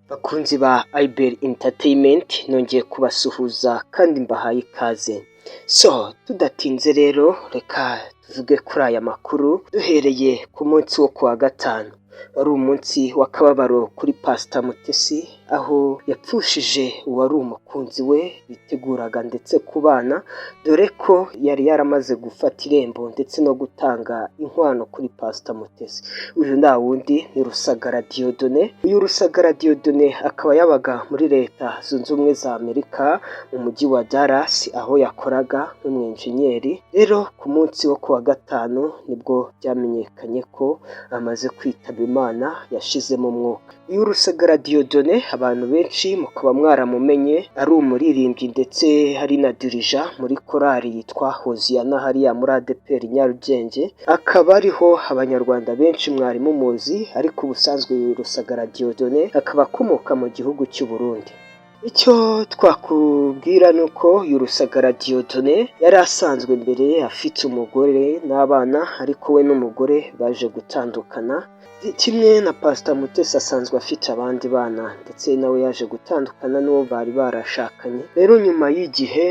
Bakunzi ba IBL Entertainment nongeye kubasuhuza kandi mbahaye ikaze. Tudatinze rero reka tuvuge kuri aya makuru duhereye ku munsi wo kuwa gatanu. Wari umunsi w'akababaro kuri Pastor Mutesi aho yapfushije uwari umukunzi we biteguraga ndetse kubana, dore ko yari yaramaze gufata irembo ndetse no gutanga inkwano kuri Pastor Mutesi. Uyu nta wundi ni Rusagara Dieudonné. Uyu Rusagara Dieudonné akaba yabaga muri Leta Zunze Ubumwe za Amerika mu mujyi wa Dallas aho yakoraga nk'umwenjenyeri. Rero ku munsi wo kuwa gatanu nibwo byamenyekanye ko amaze kwitaba Imana, yashizemo umwuka. Uyu Rusagara Dieudonné abantu benshi mukaba mwaramumenye ari umuririmbyi ndetse hari na dirija muri korali yitwa Hoziyana hariya muri ADEPR Nyarugenge. Akaba ariho abanyarwanda benshi mwari mumuzi, ariko ubusanzwe uyu Rusagara Dieudonné akaba akomoka mu gihugu cy'u Burundi. Icyo twakubwira ni uko uyu Rusagara Dieudonné yari asanzwe mbere afite umugore n'abana, ariko we n'umugore baje gutandukana. Kimwe na Pastor Mutesi asanzwe afite abandi bana ndetse nawe yaje gutandukana n'uwo bari barashakanye. Rero nyuma y'igihe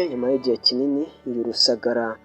kinini uyu Rusagara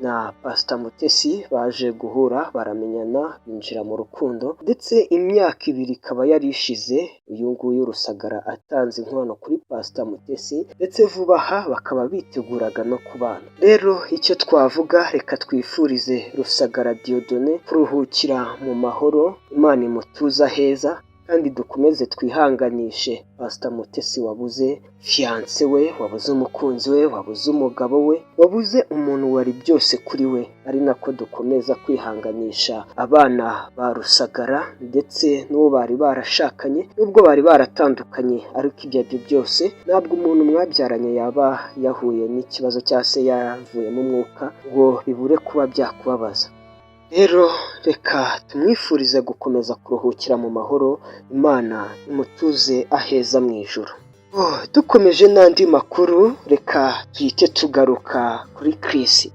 na Pastor Mutesi baje guhura, baramenyana, binjira mu rukundo, ndetse imyaka 2 ikaba yari ishize uyu nguyu Rusagara atanze inkwano kuri Pastor Mutesi, ndetse vuba aha bakaba biteguraga no kubana. Rero icyo twavuga, reka twifurize Rusagara Dieudonné kuruhukira mu mahoro, Imana imutuza heza, kandi dukomeze twihanganishe Pastor Mutesi wabuze fiance we, wabuze umukunzi we, wabuze umugabo we, wabuze umuntu wari byose kuri we. Ari nako dukomeza kwihanganisha abana ba Rusagara ndetse n'uwo bari barashakanye, nubwo bari baratandukanye, ariko ibyo byose ntabwo umuntu mwabyaranye yaba yahuye n'ikibazo cyangwa se yavuye mu mwuka ngo bibure kuba byakubabaza. Rero reka tumwifurize gukomeza kuruhukira mu mahoro, Imana imutuze aheza mu ijuru. Dukomeje n'andi makuru, reka tuhite tugaruka kuri Chris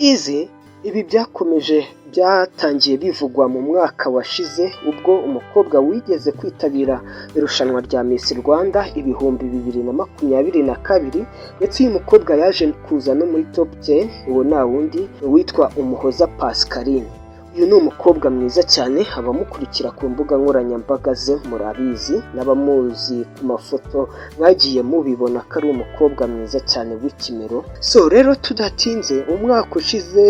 Easy. Ibi byatangiye bivugwa mu mwaka washize, ubwo umukobwa wigeze kwitabira irushanwa rya Miss Rwanda 2022, ndetse uyu mukobwa yaje kuza no muri top 10. Uwo nta wundi witwa Umuhoza Pascaline. Uyu ni umukobwa mwiza cyane, abamukurikira ku mbuga nkoranyambaga ze murabizi, n'abamuzi ku mafoto mwagiye mubibona ko ari umukobwa mwiza cyane w'ikimero. Rero tudatinze, umwaka ushize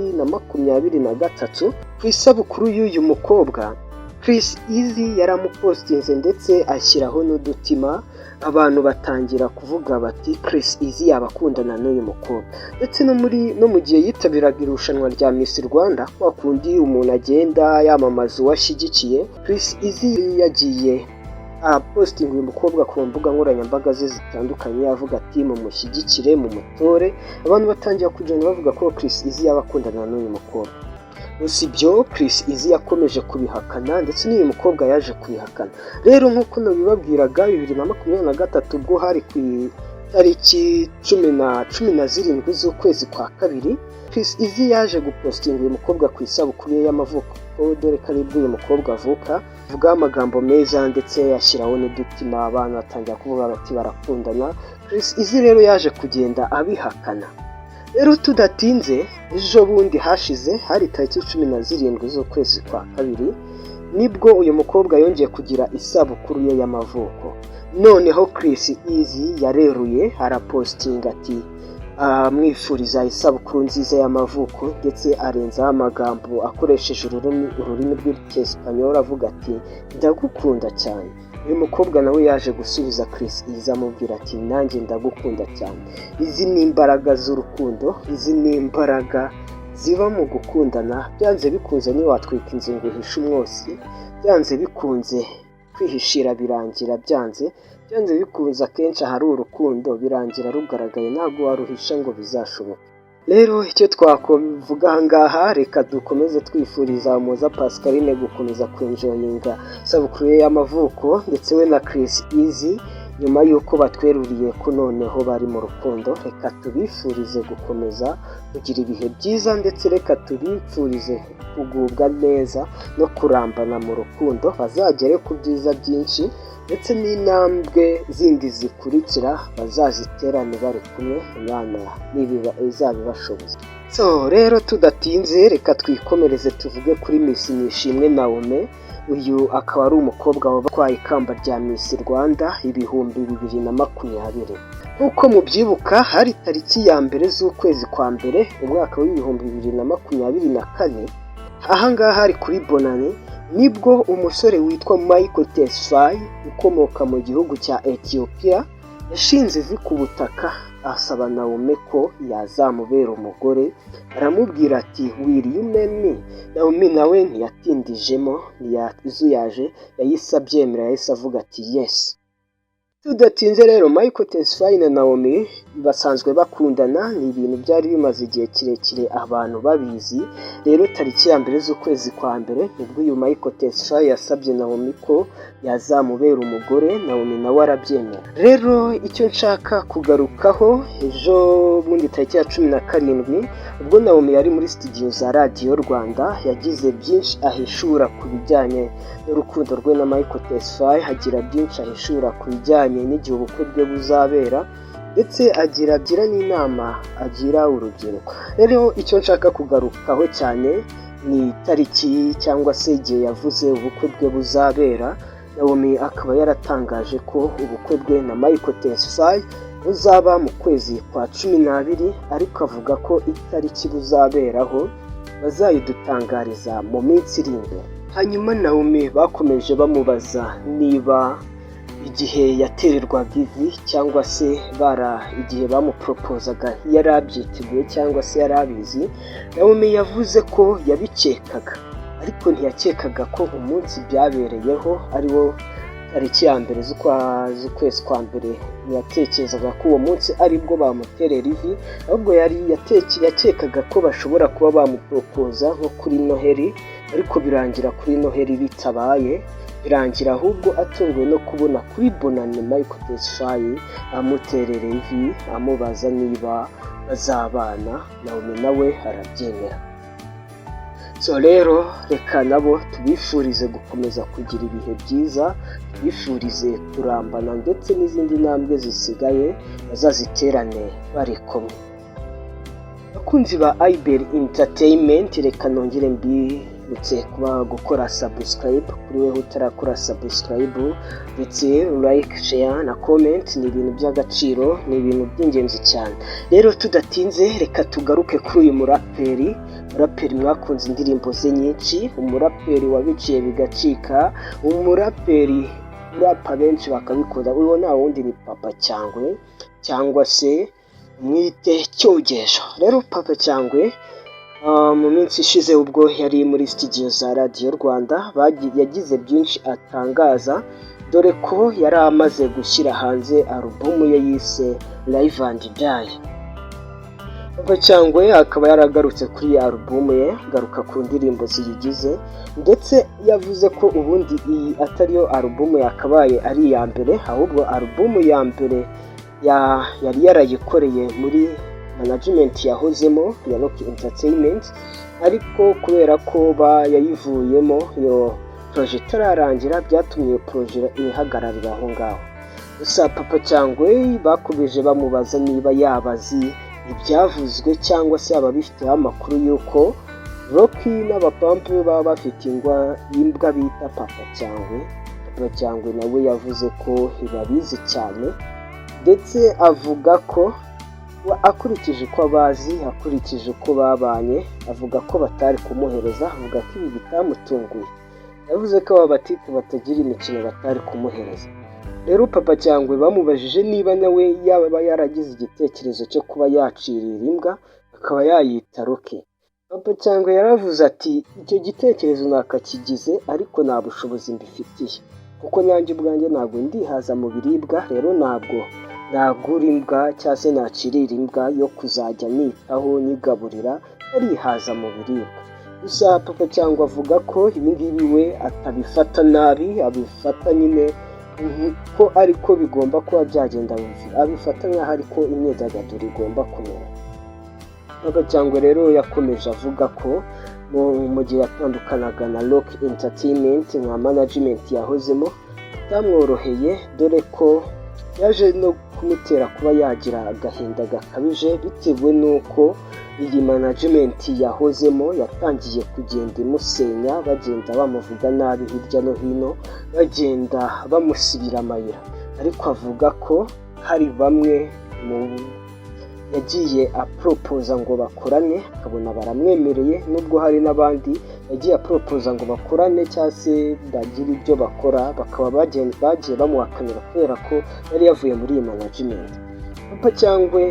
w'2023 ku isabukuru y'uyu mukobwa, Chris Easy yaramupostinze ndetse ashyiraho n'udutima. Abantu batangira kuvuga bati Chris Easy yabakundana n'uyu mukobwa. Ndetse no mu gihe yitabiraga irushanwa rya Miss Rwanda, kwa kundi umuntu agenda yamamaza uwashyigikiye, Chris Easy yagiye posting uyu mukobwa ku mbuga nkoranyambaga ze zitandukanye, avuga ati mumushyigikire, mumutore. Abantu batangira kugenda bavuga ko Chris Easy yabakundana n'uyu mukobwa. Gusa ibyo Chris Easy yakomeje kubihakana, ndetse n'uyu mukobwa yaje kubihakana. Rero nk'uko nabibabwiraga, 2023 ubwo hari ku itariki 17 z'ukwezi kwa kabiri, Chris Easy yaje gupostinga uyu mukobwa ku isabukuru ye y'amavuko, dore ko ari bwo uyu mukobwa avuka, avuga amagambo meza ndetse yashyiraho n'udutima. Abantu batangira kuvuga bati barakundana. Chris Easy rero yaje kugenda abihakana. Rero tudatinze, ejo bundi hashize, hari tariki 17 z'ukwezi kwa kabiri, nibwo uyu mukobwa yongeye kugira isabukuru ye y'amavuko. Noneho Chris Easy yareruye, arapostinga ati mwifuriza isabukuru nziza y'amavuko, ndetse arenzaho amagambo akoresheje ururimi rw'Icyesipanyol, avuga ati ndagukunda cyane. Uyu mukobwa nawe yaje gusubiza Chris Easy amubwira ati nanjye ndagukunda cyane. Izi ni imbaraga z'urukundo, izi ni imbaraga ziba mu gukundana. Byanze bikunze ni watwika inzu ngo uhishe umwotsi, byanze bikunze kwihishira birangira byanze bikunze akenshi ahari urukundo birangira rugaragaye, ntabwo waruhisha ngo bizashoboka. Rero icyo twakuvuga aha ngaha, reka dukomeze twifuriza Umuhoza Pascaline gukomeza kwenjoyinga isabukuru ye y'amavuko, ndetse we na Chris Easy. nyuma y'uko batweruriye ko noneho bari mu rukundo. Reka tubifurize gukomeza kugira ibihe byiza, ndetse reka tubifurize kugubwa neza no kurambana mu rukundo, bazagere ku byiza byinshi, ndetse n'intambwe zindi zikurikira bazaziterane bari kumwe, Imana izabibashoboza. So rero tudatinze, reka twikomereze tuvuge kuri Miss Nishimwe Naomie. Uyu akaba ari umukobwa watwaye ikamba rya Miss Rwanda 2020. Nk'uko mubyibuka, hari tariki ya mbere z'ukwezi kwa mbere umwaka w'2024, ahangaha hari kuri Bonane, nibwo umusore witwa Mutesi ukomoka mu gihugu cya Ethiopia yashinze ivi ku butaka asaba Naomie ko yazamubera umugore. Aramubwira ati will you marry me? Naomie nawe ntiyatindijemo, ntiyazuyaje, yahise abyemera, yahise avuga ati yes. Tudatinze rero, Mutesi na Naomie basanzwe bakundana, ni ibintu byari bimaze igihe kirekire abantu babizi. Rero tariki ya mbere z'ukwezi kwa mbere nibwo uyu Mutesi yasabye Naomie ko yazamubera umugore, Naomie nawe arabyemera. Rero icyo nshaka kugarukaho, ejo bundi tariki ya 17 ubwo Naomie yari muri studio za Radio Rwanda, yagize byinshi ahishura ku bijyanye n'urukundo rwe na Mutesi, hagira byinshi ahishura ku bijyanye n'igihe ubukwe bwe buzabera, ndetse agira n'inama agira urubyiruko. Rero icyo nshaka kugarukaho cyane ni itariki cyangwa se igihe yavuze ubukwe bwe buzabera. Naomie akaba yaratangaje ko ubukwe bwe na Mutesi buzaba mu kwezi kwa 12, ariko avuga ko itariki buzaberaho bazayidutangariza mu minsi iri imbere. Hanyuma Naomie bakomeje bamubaza niba igihe yatererwaga ivi cyangwa se igihe bamupropozaga yari abyiteguye cyangwa se yari abizi. Naomie yavuze ko yabikekaga, ariko ntiyakekaga ko umunsi byabereyeho ari wo tariki ya mbere z'ukwezi kwa mbere. Ntiyatekerezaga ko uwo munsi aribwo bamuterera ivi, ahubwo yakekaga ko bashobora kuba bamupropoza nko kuri Noheli, ariko birangira kuri Noheli bitabaye, birangira ahubwo atunguwe no kubona kuri Bonane Mutesi amuterera ivi amubaza niba bazabana. Naomie nawe arabyemera. So rero reka nabo tubifurize gukomeza kugira ibihe byiza, tubifurize kurambana, ndetse n'izindi ntambwe zisigaye bazaziterane bari kumwe. Bakunzi ba IBL Entertainment, reka nongere mbibutse kuba gukora subscribe kuri wewe utarakora subscribe, ndetse like, share na comment. Ni ibintu by'agaciro, ni ibintu by'ingenzi cyane. Rero tudatinze, reka tugaruke kuri uyu muraperi mwakunze indirimbo ze nyinshi, umuraperi wabiciye bigacika, umuraperi urapa benshi bakabikunda. Uwo nta wundi ni Papa Cyangwe, cyangwa se mwite Cyogesho. Rero Papa Cyangwe mu minsi ishize ubwo yari muri studio za Radio Rwanda yagize byinshi atangaza, dore ko yari amaze gushyira hanze alubumu ye yise Live and Die. Papa Cyangwe akaba yaragarutse kuri alubumu ye, garuka ku ndirimbo ziyigize, ndetse yavuze ko ubundi iyi atariyo alubumu yakabaye ari iya mbere, ahubwo alubumu ya mbere yari yarayikoreye muri management yahozemo ya IBL Entertainment, ariko kubera ko yayivuyemo iyo project itararangira, byatumye iyo project ihagararira aho ngaho. Gusa Papa Cyangwe bakomeje bamubaza niba yabazi ibyavuzwe cyangwa se yaba bifiteho amakuru y'uko Rocky n'abapampe baba bafite imbwa bita Papa Cyangwe. Papa Cyangwe nawe yavuze ko babizi cyane, ndetse avuga ko akurikije uko abazi, akurikije uko babanye, avuga ko batari kumuhereza, avuga ko ibi bitamutunguye. Yavuze ko aba batipe batagira imikino batari kumuhereza. Rero Papa Cyangwe bamubajije niba nawe yaba yaragize igitekerezo cyo kuba yacirira imbwa akaba yayita Rocky. Papa Cyangwe yaravuze ati icyo gitekerezo nakakigize, ariko nta bushobozi mbifitiye, kuko nanjye ubwanjye ntabwo ndihaza mu biribwa. Rero ntabwo nagura imbwa cyangwa se nacirira imbwa yo kuzajya nitaho nyigaburira, arihaza mu biribwa. Gusa Papa Cyangwe avuga ko ibi ngibi we atabifata nabi, abifata nyine ko ariko bigomba kuba byagenda abifata nk'aho ariko imyidagaduro igomba kumera. Cyangwe rero yakomeje avuga ko mu gihe yatandukanaga na Rock Entertainment nka management yahozemo byamworoheye, dore ko yaje no kumutera kuba yagira agahinda gakabije bitewe n'uko iyi management yahozemo yatangiye kugenda imusenya, bagenda bamuvuga nabi hirya no hino, bagenda bamusibira amayira. Ariko avuga ko hari bamwe yagiye aporopoza ngo bakorane akabona baramwemereye, nubwo hari n'abandi yagiye aporopoza ngo bakorane cyangwa se bagira ibyo bakora bakaba bagiye bamuhakanira kubera ko yari yavuye muri iyi management. Papa Cyangwe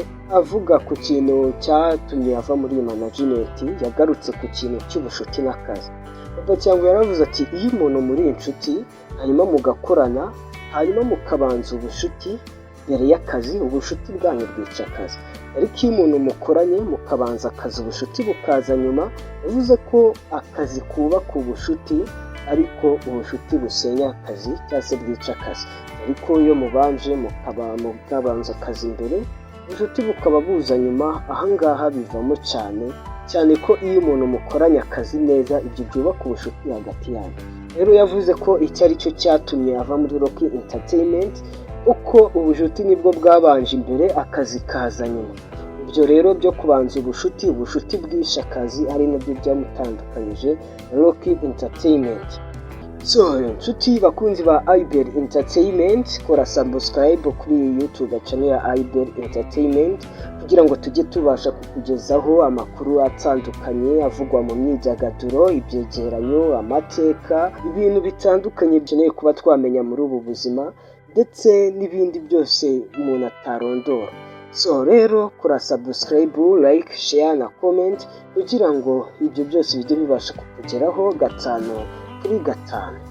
avuga ku kintu cyatumye ava muri iyi management, yagarutse ku kintu cy'ubucuti n'akazi. Papa Cyangwe yaravuze ati iyo umuntu muri inshuti hanyuma mugakorana hanyuma mukabanza ubucuti mbere y'akazi, ubucuti bwanyu bwica akazi. Ariko iyo umuntu mukoranye mukabanza akazi ubucuti bukaza nyuma, yavuze ko akazi kubaka ubucuti ariko ubucuti busenya akazi cyangwa se bwica akazi. Ariko iyo mubanje mukabanza akazi imbere, ubucuti bukaba buza nyuma, ahangaha bivamo cyane ko iyo umuntu mukoranye akazi neza ibyo byubaka ubucuti hagati yanyu. Rero yavuze ko icyo ari cyo cyatumye ava muri Rock Entertainment, uko ubucuti nibwo bwabanje imbere akazi kaza nyuma. Ibyo rero byo kubanza ubucuti bwishe akazi ari nabyo byamutandukanyije na Rock Entertainment. So inshuti bakunzi ba IBL Entertainment, kora subscribe kuri YouTube channel ya IBL Entertainment kugira ngo tujye tubasha kukugezaho amakuru atandukanye avugwa mu myidagaduro, ibyegeranyo, amateka, ibintu bitandukanye byeneye kuba twamenya muri ubu buzima ndetse n'ibindi byose umuntu atarondora. So rero kora subscribe, like, share na comment kugira ngo ibyo byose bijye bibasha kukugeraho 5 kuri 5.